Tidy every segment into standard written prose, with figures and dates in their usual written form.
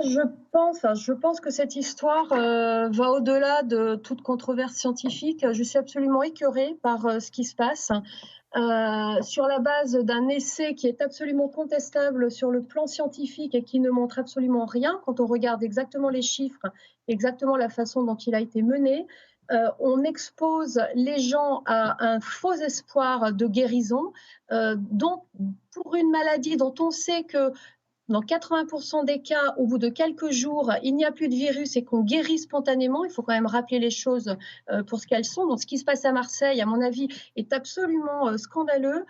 Je je pense que cette histoire, va au-delà de toute controverse scientifique. Je suis absolument écœurée par, ce qui se passe, sur la base d'un essai qui est absolument contestable sur le plan scientifique et qui ne montre absolument rien quand on regarde exactement les chiffres, exactement la façon dont il a été mené. On expose les gens à un faux espoir de guérison, dont pour une maladie dont on sait que dans 80% des cas, au bout de quelques jours, il n'y a plus de virus et qu'on guérit spontanément. Il faut quand même rappeler les choses pour ce qu'elles sont. Donc, ce qui se passe à Marseille, à mon avis, est absolument scandaleux.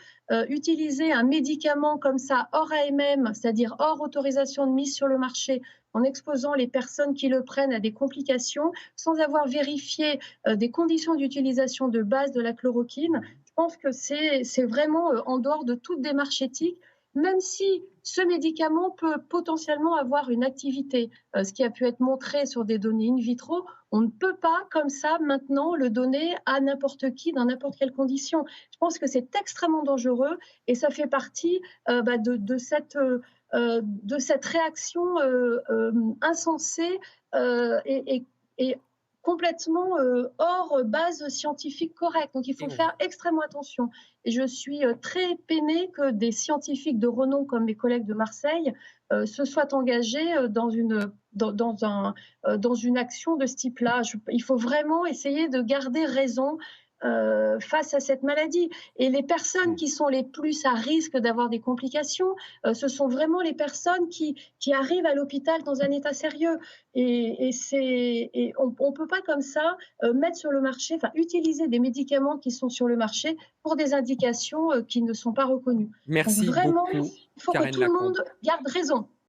Utiliser un médicament comme ça, hors AMM, c'est-à-dire hors autorisation de mise sur le marché, en exposant les personnes qui le prennent à des complications, sans avoir vérifié des conditions d'utilisation de base de la chloroquine, je pense que c'est vraiment en dehors de toute démarche éthique, même si ce médicament peut potentiellement avoir une activité, ce qui a pu être montré sur des données in vitro, on ne peut pas comme ça maintenant le donner à n'importe qui dans n'importe quelle condition. Je pense que c'est extrêmement dangereux et ça fait partie de cette réaction insensée et complètement hors base scientifique correcte. Donc il faut faire extrêmement attention. Et je suis très peinée que des scientifiques de renom comme mes collègues de Marseille se soient engagés dans une action de ce type-là. Il faut vraiment essayer de garder raison face à cette maladie. Et les personnes qui sont les plus à risque d'avoir des complications, ce sont vraiment les personnes qui arrivent à l'hôpital dans un état sérieux. Et on ne peut pas comme ça mettre sur le marché, enfin utiliser des médicaments qui sont sur le marché pour des indications qui ne sont pas reconnues. Donc Merci vraiment, beaucoup, il faut que Karen tout le Lacombe. monde garde raison.